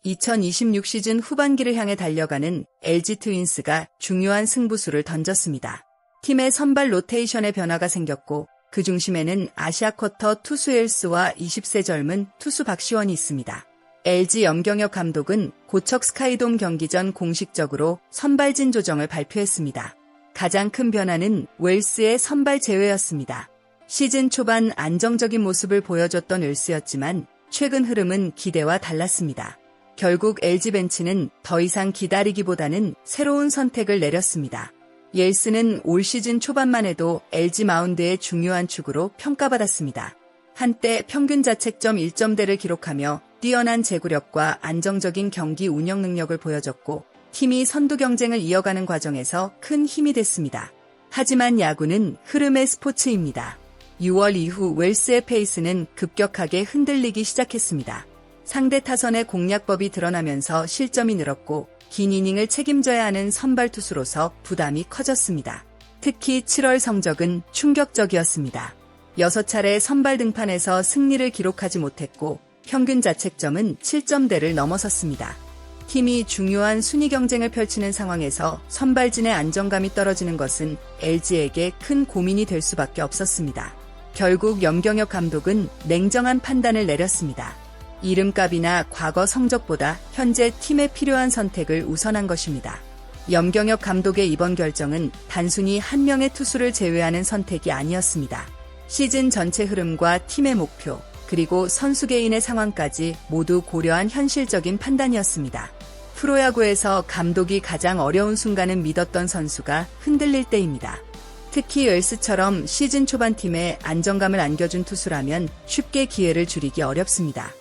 (2026) 시즌 후반기를 향해 달려가는 LG 트윈스가 중요한 승부수를 던졌습니다. 팀의 선발 로테이션에 변화가 생겼고 그 중심에는 아시아 쿼터 투수 엘스와 20세 젊은 투수 박시원이 있습니다. LG 염경엽 감독은 고척 스카이돔 경기 전 공식적으로 선발진 조정을 발표했습니다. 가장 큰 변화는 웰스의 선발 제외였습니다. 시즌 초반 안정적인 모습을 보여줬던 웰스였지만 최근 흐름은 기대와 달랐습니다. 결국 LG 벤치는 더 이상 기다리기보다는 새로운 선택을 내렸습니다. 웰스는 올 시즌 초반만 해도 LG 마운드의 중요한 축으로 평가받았습니다. 한때 평균 자책점 1점대를 기록하며 뛰어난 제구력과 안정적인 경기 운영 능력을 보여줬고 팀이 선두 경쟁을 이어가는 과정에서 큰 힘이 됐습니다. 하지만 야구는 흐름의 스포츠입니다. 6월 이후 웰스의 페이스는 급격하게 흔들리기 시작했습니다. 상대 타선의 공략법이 드러나면서 실점이 늘었고 긴 이닝을 책임져야 하는 선발 투수로서 부담이 커졌습니다. 특히 7월 성적은 충격적이었습니다. 6차례 선발 등판에서 승리를 기록하지 못했고 평균 자책점은 7점대를 넘어섰습니다. 팀이 중요한 순위 경쟁을 펼치는 상황에서 선발진의 안정감이 떨어지는 것은 LG에게 큰 고민이 될 수밖에 없었습니다. 결국 염경엽 감독은 냉정한 판단을 내렸습니다. 이름값이나 과거 성적보다 현재 팀에 필요한 선택을 우선한 것입니다. 염경엽 감독의 이번 결정은 단순히 한 명의 투수를 제외하는 선택이 아니었습니다. 시즌 전체 흐름과 팀의 목표, 그리고 선수 개인의 상황까지 모두 고려한 현실적인 판단이었습니다. 프로야구에서 감독이 가장 어려운 순간은 믿었던 선수가 흔들릴 때입니다. 특히 웰스처럼 시즌 초반 팀에 안정감을 안겨준 투수라면 쉽게 기회를 줄이기 어렵습니다.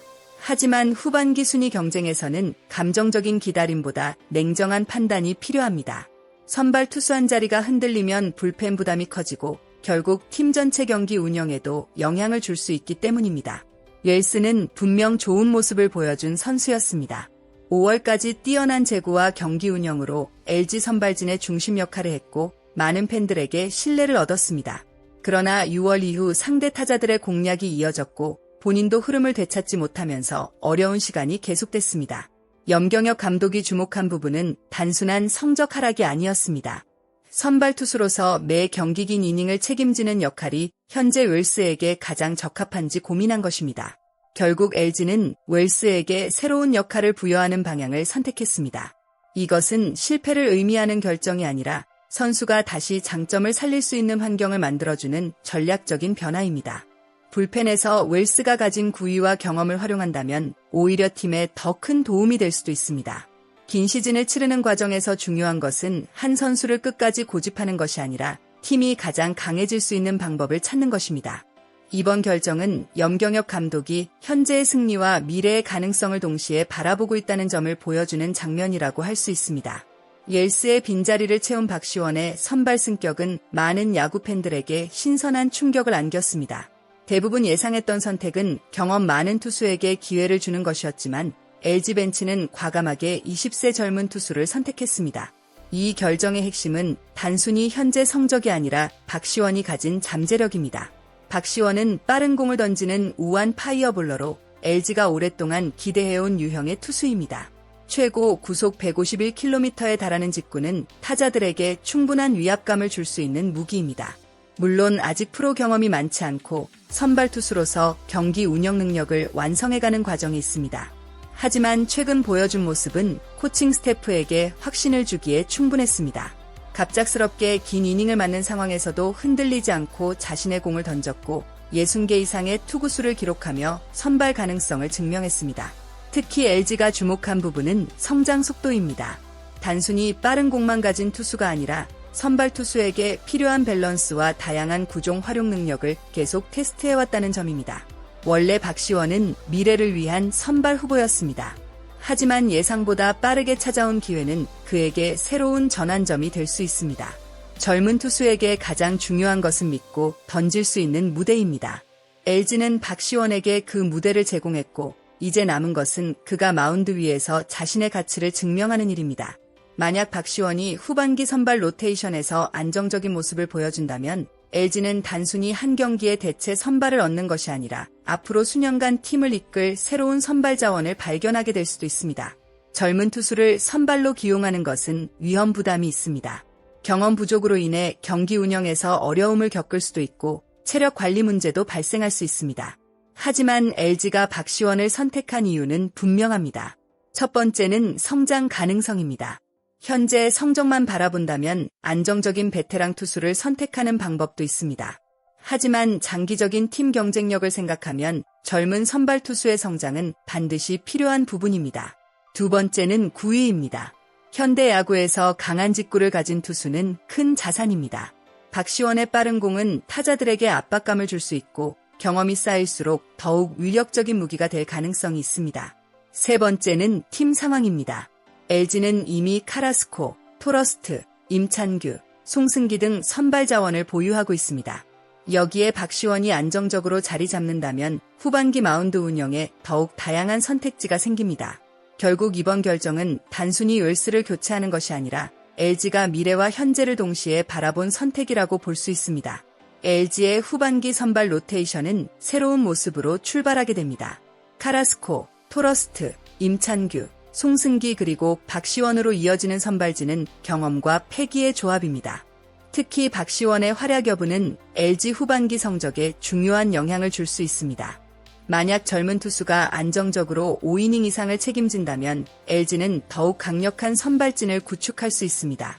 하지만 후반기 순위 경쟁에서는 감정적인 기다림보다 냉정한 판단이 필요합니다. 선발 투수 한 자리가 흔들리면 불펜 부담이 커지고 결국 팀 전체 경기 운영에도 영향을 줄 수 있기 때문입니다. 웰스는 분명 좋은 모습을 보여준 선수였습니다. 5월까지 뛰어난 제구와 경기 운영으로 LG 선발진의 중심 역할을 했고 많은 팬들에게 신뢰를 얻었습니다. 그러나 6월 이후 상대 타자들의 공략이 이어졌고 본인도 흐름을 되찾지 못하면서 어려운 시간이 계속됐습니다. 염경엽 감독이 주목한 부분은 단순한 성적 하락이 아니었습니다. 선발 투수로서 매 경기 긴 이닝을 책임지는 역할이 현재 웰스에게 가장 적합한지 고민한 것입니다. 결국 LG는 웰스에게 새로운 역할을 부여하는 방향을 선택했습니다. 이것은 실패를 의미하는 결정이 아니라 선수가 다시 장점을 살릴 수 있는 환경을 만들어주는 전략적인 변화입니다. 불펜에서 웰스가 가진 구위와 경험을 활용한다면 오히려 팀에 더 큰 도움이 될 수도 있습니다. 긴 시즌을 치르는 과정에서 중요한 것은 한 선수를 끝까지 고집하는 것이 아니라 팀이 가장 강해질 수 있는 방법을 찾는 것입니다. 이번 결정은 염경엽 감독이 현재의 승리와 미래의 가능성을 동시에 바라보고 있다는 점을 보여주는 장면이라고 할 수 있습니다. 웰스의 빈자리를 채운 박시원의 선발 승격은 많은 야구 팬들에게 신선한 충격을 안겼습니다. 대부분 예상했던 선택은 경험 많은 투수에게 기회를 주는 것이었지만 LG 벤치는 과감하게 20세 젊은 투수를 선택했습니다. 이 결정의 핵심은 단순히 현재 성적이 아니라 박시원이 가진 잠재력입니다. 박시원은 빠른 공을 던지는 우완 파이어볼러로 LG가 오랫동안 기대해온 유형의 투수입니다. 최고 구속 151km에 달하는 직구는 타자들에게 충분한 위압감을 줄 수 있는 무기입니다. 물론 아직 프로 경험이 많지 않고 선발 투수로서 경기 운영 능력을 완성해가는 과정이 있습니다. 하지만 최근 보여준 모습은 코칭 스태프에게 확신을 주기에 충분했습니다. 갑작스럽게 긴 이닝을 맞는 상황에서도 흔들리지 않고 자신의 공을 던졌고 60개 이상의 투구수를 기록하며 선발 가능성을 증명했습니다. 특히 LG가 주목한 부분은 성장 속도입니다. 단순히 빠른 공만 가진 투수가 아니라 선발 투수에게 필요한 밸런스와 다양한 구종 활용 능력을 계속 테스트해왔다는 점입니다. 원래 박시원은 미래를 위한 선발 후보였습니다. 하지만 예상보다 빠르게 찾아온 기회는 그에게 새로운 전환점이 될 수 있습니다. 젊은 투수에게 가장 중요한 것은 믿고 던질 수 있는 무대입니다. LG는 박시원에게 그 무대를 제공했고 이제 남은 것은 그가 마운드 위에서 자신의 가치를 증명하는 일입니다. 만약 박시원이 후반기 선발 로테이션에서 안정적인 모습을 보여준다면 LG는 단순히 한 경기에 대체 선발을 얻는 것이 아니라 앞으로 수년간 팀을 이끌 새로운 선발 자원을 발견하게 될 수도 있습니다. 젊은 투수를 선발로 기용하는 것은 위험 부담이 있습니다. 경험 부족으로 인해 경기 운영에서 어려움을 겪을 수도 있고 체력 관리 문제도 발생할 수 있습니다. 하지만 LG가 박시원을 선택한 이유는 분명합니다. 첫 번째는 성장 가능성입니다. 현재 성적만 바라본다면 안정적인 베테랑 투수를 선택하는 방법도 있습니다. 하지만 장기적인 팀 경쟁력을 생각하면 젊은 선발 투수의 성장은 반드시 필요한 부분입니다. 두 번째는 구위입니다. 현대 야구에서 강한 직구를 가진 투수는 큰 자산입니다. 박시원의 빠른 공은 타자들에게 압박감을 줄 수 있고 경험이 쌓일수록 더욱 위력적인 무기가 될 가능성이 있습니다. 세 번째는 팀 상황입니다. LG는 이미 카라스코, 토러스트, 임찬규, 송승기 등 선발 자원을 보유하고 있습니다. 여기에 박시원이 안정적으로 자리 잡는다면 후반기 마운드 운영에 더욱 다양한 선택지가 생깁니다. 결국 이번 결정은 단순히 웰스를 교체하는 것이 아니라 LG가 미래와 현재를 동시에 바라본 선택이라고 볼 수 있습니다. LG의 후반기 선발 로테이션은 새로운 모습으로 출발하게 됩니다. 카라스코, 토러스트, 임찬규, 송승기 그리고 박시원으로 이어지는 선발진은 경험과 패기의 조합입니다. 특히 박시원의 활약 여부는 LG 후반기 성적에 중요한 영향을 줄 수 있습니다. 만약 젊은 투수가 안정적으로 5이닝 이상을 책임진다면 LG는 더욱 강력한 선발진을 구축할 수 있습니다.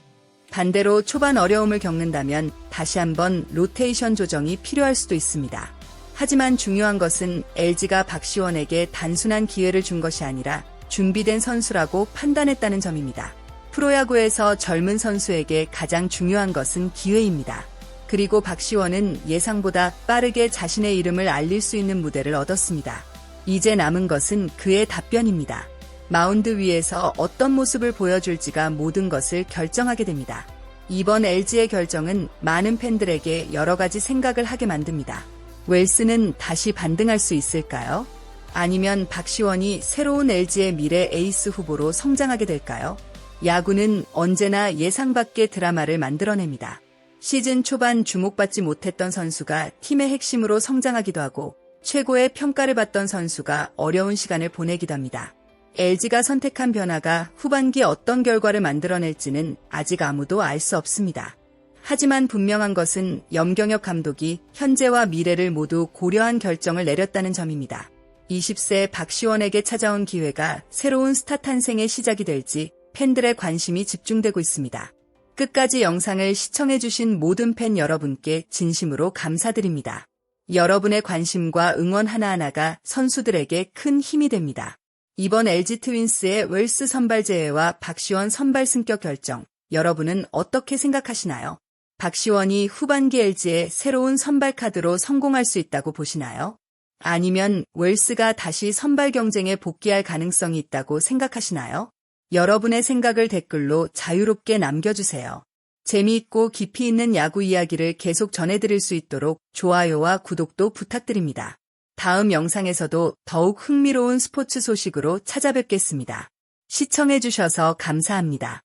반대로 초반 어려움을 겪는다면 다시 한번 로테이션 조정이 필요할 수도 있습니다. 하지만 중요한 것은 LG가 박시원에게 단순한 기회를 준 것이 아니라 준비된 선수라고 판단했다는 점입니다. 프로야구에서 젊은 선수에게 가장 중요한 것은 기회입니다. 그리고 박시원은 예상보다 빠르게 자신의 이름을 알릴 수 있는 무대를 얻었습니다. 이제 남은 것은 그의 답변입니다. 마운드 위에서 어떤 모습을 보여줄지가 모든 것을 결정하게 됩니다. 이번 LG의 결정은 많은 팬들에게 여러 가지 생각을 하게 만듭니다. 웰스는 다시 반등할 수 있을까요? 아니면 박시원이 새로운 LG의 미래 에이스 후보로 성장하게 될까요? 야구는 언제나 예상 밖의 드라마를 만들어냅니다. 시즌 초반 주목받지 못했던 선수가 팀의 핵심으로 성장하기도 하고 최고의 평가를 받던 선수가 어려운 시간을 보내기도 합니다. LG가 선택한 변화가 후반기에 어떤 결과를 만들어낼지는 아직 아무도 알 수 없습니다. 하지만 분명한 것은 염경엽 감독이 현재와 미래를 모두 고려한 결정을 내렸다는 점입니다. 20세 박시원에게 찾아온 기회가 새로운 스타 탄생의 시작이 될지 팬들의 관심이 집중되고 있습니다. 끝까지 영상을 시청해주신 모든 팬 여러분께 진심으로 감사드립니다. 여러분의 관심과 응원 하나하나가 선수들에게 큰 힘이 됩니다. 이번 LG 트윈스의 웰스 선발 제외와 박시원 선발 승격 결정, 여러분은 어떻게 생각하시나요? 박시원이 후반기 LG의 새로운 선발 카드로 성공할 수 있다고 보시나요? 아니면 웰스가 다시 선발 경쟁에 복귀할 가능성이 있다고 생각하시나요? 여러분의 생각을 댓글로 자유롭게 남겨주세요. 재미있고 깊이 있는 야구 이야기를 계속 전해드릴 수 있도록 좋아요와 구독도 부탁드립니다. 다음 영상에서도 더욱 흥미로운 스포츠 소식으로 찾아뵙겠습니다. 시청해주셔서 감사합니다.